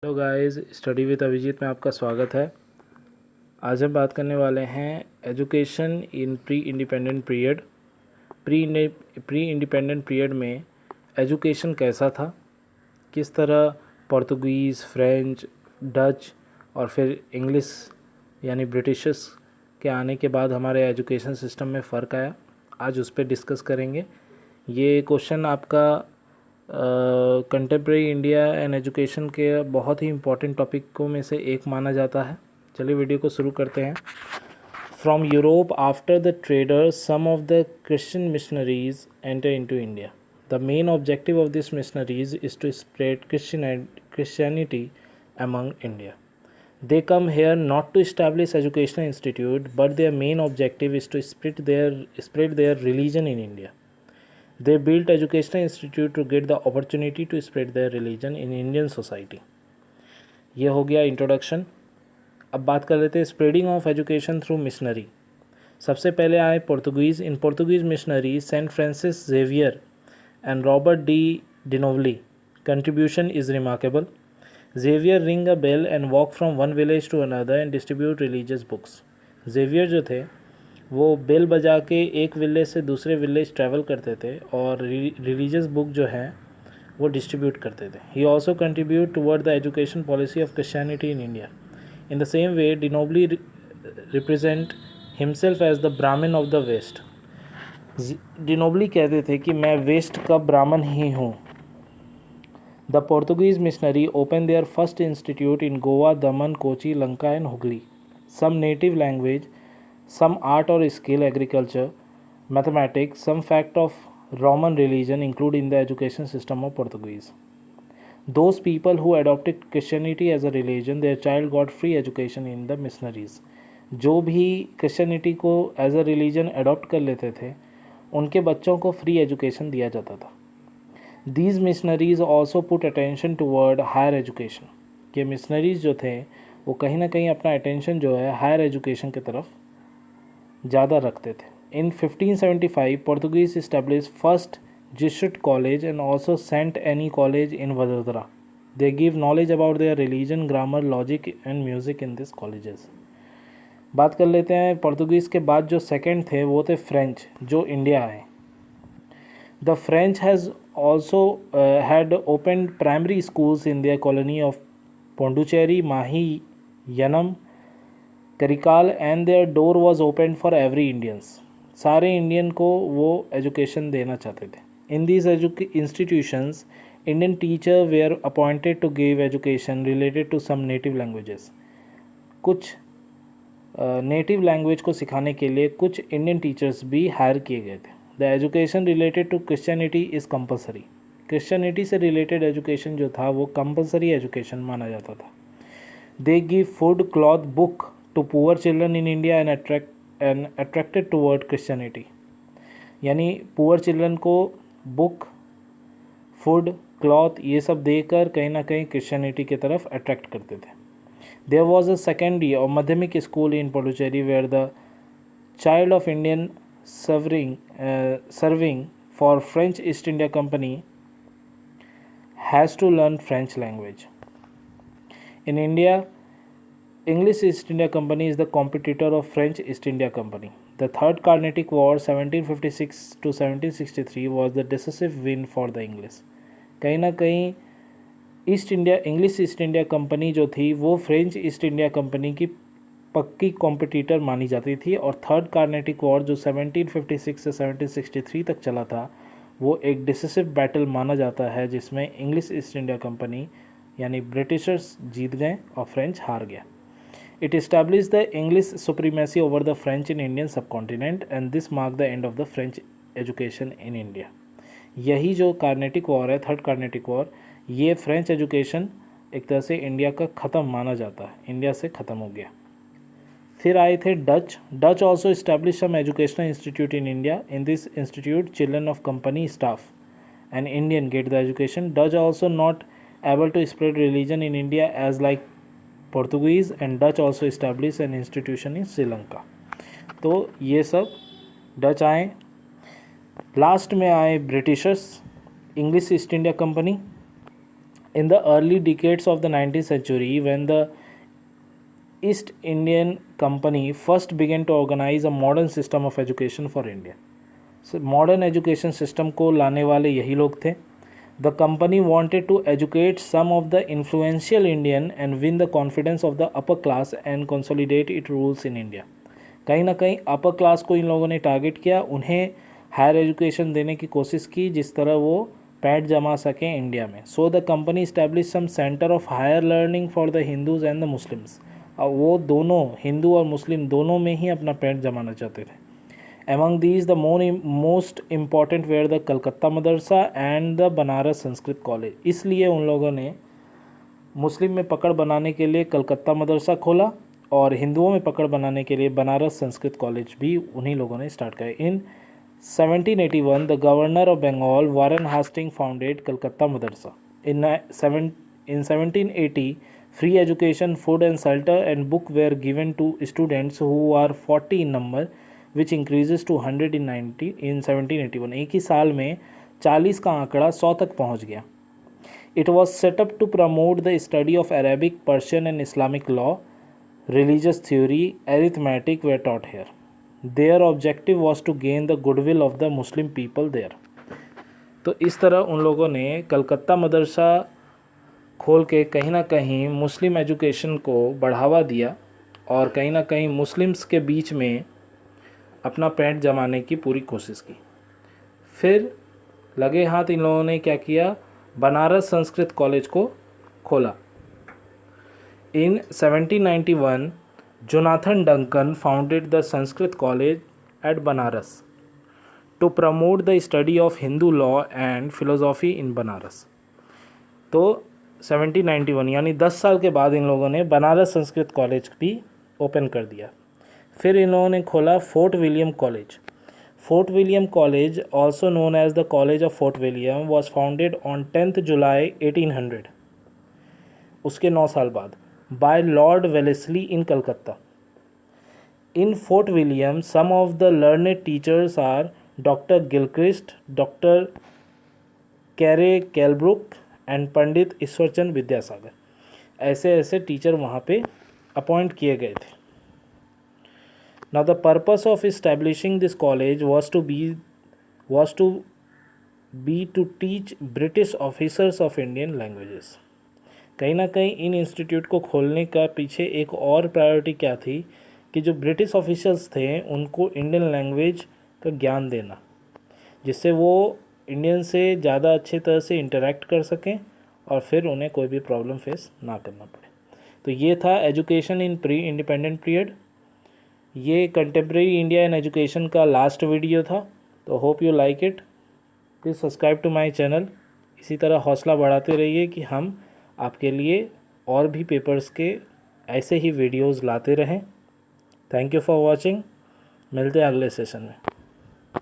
Hello guys, study with Abhijit में आपका स्वागत है। आज हम बात करने वाले हैं education in pre independent period. Pre independent period में एजुकेशन कैसा था, किस तरह पोर्तुगीज़, फ्रेंच, डच और फिर इंग्लिश यानी ब्रिटिशर्स के आने के बाद हमारे एजुकेशन सिस्टम में फ़र्क आया। आज उस पर डिस्कस करेंगे। ये क्वेश्चन आपका कंटेम्प्रेरी इंडिया एंड एजुकेशन के बहुत ही इम्पोर्टेंट टॉपिकों में से एक माना जाता है। चलिए वीडियो को शुरू करते हैं। From Europe after the traders some of the Christian missionaries enter into India. The main objective of this missionaries is to spread Christianity among India. They come here not to establish educational institute, but their main objective is to spread their religion in India. They built educational institute to get the opportunity to spread their religion in Indian society. ये हो गया introduction. अब बात कर लेते हैं spreading of education through missionary. सबसे पहले आए पोर्तुगीज़। इन Portuguese missionary saint Francis Xavier and Robert de डिनोवली contribution is remarkable. Xavier ring a bell and walk from one village to another and distribute religious books. Xavier जो थे वो bell बजा के एक विलेज से दूसरे विलेज ट्रैवल करते थे और रिलीजियस बुक जो है वो डिस्ट्रीब्यूट करते थे। He also contribute toward the education policy of Christianity in India. In the same way de Nobili represent himself as the Brahmin of the West. De Nobili कहते थे कि मैं वेस्ट का ब्राह्मण ही हूँ। The Portuguese missionary opened their first institute in Goa, Daman, Kochi, Lanka and Hooghly. Some native language, some art or skill, agriculture, mathematics, some fact of Roman religion included in the education system of Portuguese. Those people who adopted Christianity as a religion, their child got free education in the missionaries. जो भी Christianity को as a religion adopt कर लेते थे उनके बच्चों को free education दिया जाता था। These missionaries also put attention toward higher education. ये मिशनरीज जो थे वो कहीं ना कहीं अपना अटेंशन जो है हायर एजुकेशन की तरफ ज़्यादा रखते थे। In 1575 Portuguese establish first Jesuit college and also saint Anne college in Vadodara. They give knowledge about their religion, grammar, logic and music in this colleges. बात कर लेते हैं पोर्तुगीज़ के बाद जो सेकेंड थे वो थे फ्रेंच, जो इंडिया आए। The French has also had opened primary schools in their colony of Pondicherry, Mahi, Yanam, Karikal and their door was opened for every Indians. सारे इंडियन को वो एजुकेशन देना चाहते थे। In these institutions, Indian teachers were appointed to give education related to some native languages. कुछ native language को सिखाने के लिए कुछ इंडियन टीचर्स भी हायर किए गए थे। The education related to Christianity is compulsory. Christianity से रिलेटेड एजुकेशन जो था वो कंपलसरी एजुकेशन माना जाता था। They give food, cloth, book to poor children in India and attracted toward Christianity. यानी पुअर चिल्ड्रन को बुक, फूड, क्लॉथ ये सब देकर कहीं ना कहीं क्रिश्चियनिटी की तरफ अट्रैक्ट करते थे। देयर वॉज अ सेकेंडरी और माध्यमिक school in Pondicherry where the child of Indian serving for French East India Company has to learn French language. In India, English East India Company is the competitor of French East India Company. The Third Carnatic War 1756 to 1763 was the decisive win for the English. कहीं ना कहीं English East India company जो थी वो French east India company की पक्की competitor मानी जाती थी और थर्ड कार्नेटिक वॉर जो 1756 से 1763 तक चला था वो एक डिसिसिव बैटल माना जाता है जिसमें इंग्लिश ईस्ट इंडिया कंपनी यानी ब्रिटिशर्स जीत गए और फ्रेंच हार गया। It establish the English supremacy over the French in Indian subcontinent and this mark the end of the French education in India. यही जो कार्नेटिक वॉर है, third Carnatic war, ये फ्रेंच एजुकेशन एक तरह से India का ख़त्म माना जाता है, इंडिया से ख़त्म हो गया। फिर आए थे Dutch. Dutch also establish some educational institute in India. In this institute children of company staff and Indian get the education. Dutch also not able to spread religion in India as like Portuguese and Dutch also establish an institution in Sri Lanka. तो ये सब Dutch आए। Last में आए Britishers, English East India Company In the early decades of the 19th century, when the East Indian Company first began to organize a modern system of education for India. So, modern education system को लाने वाले यही लोग थे. The company wanted to educate some of the influential Indian and win the confidence of the upper class and consolidate its rules in India. कहीं ना कहीं upper class को इन लोगों ने टारगेट किया, उन्हें हायर एजुकेशन देने की कोशिश की जिस तरह वो पैठ जमा सकें इंडिया में. So the company establish some centre of higher learning for the Hindus and the Muslims. और वो दोनों हिंदू और मुस्लिम दोनों में ही अपना पैठ जमाना चाहते थे. Among these, the most important were the Calcutta Madrasa and the Banaras Sanskrit college. इसलिए उन लोगों ने मुस्लिम में पकड़ बनाने के लिए कलकत्ता मदरसा खोला और हिंदुओं में पकड़ बनाने के लिए बनारस संस्कृत कॉलेज भी उन्हीं लोगों ने स्टार्ट किया. इन 1781, the governor of Bengal, Warren Hastings, founded Calcutta Madrasa. In 1780, free education, food and shelter and book were given to students who are 40 in number, which increases to 100 in 1781. एक ही साल में 40 का आंकड़ा 100 तक पहुंच गया. It was set up to promote the study of Arabic, Persian and Islamic law. Religious theory, arithmetic were taught here. Their objective was to gain the goodwill of the Muslim people there. तो इस तरह उन लोगों ने कलकत्ता मदरसा खोल के कहीं ना कहीं मुस्लिम एजुकेशन को बढ़ावा दिया और कहीं ना कहीं मुस्लिम्स के बीच में अपना पैंट जमाने की पूरी कोशिश की. फिर लगे हाथ इन लोगों ने क्या किया, बनारस संस्कृत कॉलेज को खोला. In 1791, Jonathan Duncan founded the Sanskrit College at Banaras to promote the study of Hindu law and philosophy in Banaras. तो 1791 यानी 10 साल के बाद इन लोगों ने बनारस संस्कृत कॉलेज भी ओपन कर दिया. फिर इन लोगों ने खोला Fort William college. Fort William college, also known as the college of Fort William, was founded on 10th July 1800. उसके 9 साल बाद by Lord Wellesley in Calcutta. In Fort William, some of the learned teachers are Dr. Gilchrist, Dr. Carey Kelbrook and पंडित ईश्वरचंद विद्यासागर. ऐसे ऐसे teacher वहाँ पे appoint किए गए थे. Now the purpose of establishing this college was to teach British officers of Indian languages. कहीं ना कहीं इन इंस्टीट्यूट को खोलने का पीछे एक और प्रायोरिटी क्या थी कि जो ब्रिटिश ऑफिसर्स थे उनको इंडियन लैंग्वेज का ज्ञान देना, जिससे वो इंडियन से ज़्यादा अच्छे तरह से इंटरेक्ट कर सकें और फिर उन्हें कोई भी प्रॉब्लम फेस ना करना पड़े. तो ये था education in pre independent period. ये कंटेम्प्रेरी इंडिया इन एजुकेशन का लास्ट वीडियो था. तो hope you like it. Please subscribe to my channel. इसी तरह हौसला बढ़ाते रहिए कि हम आपके लिए और भी पेपर्स के ऐसे ही वीडियोस लाते रहें. Thank you for watching. मिलते हैं अगले सेशन में.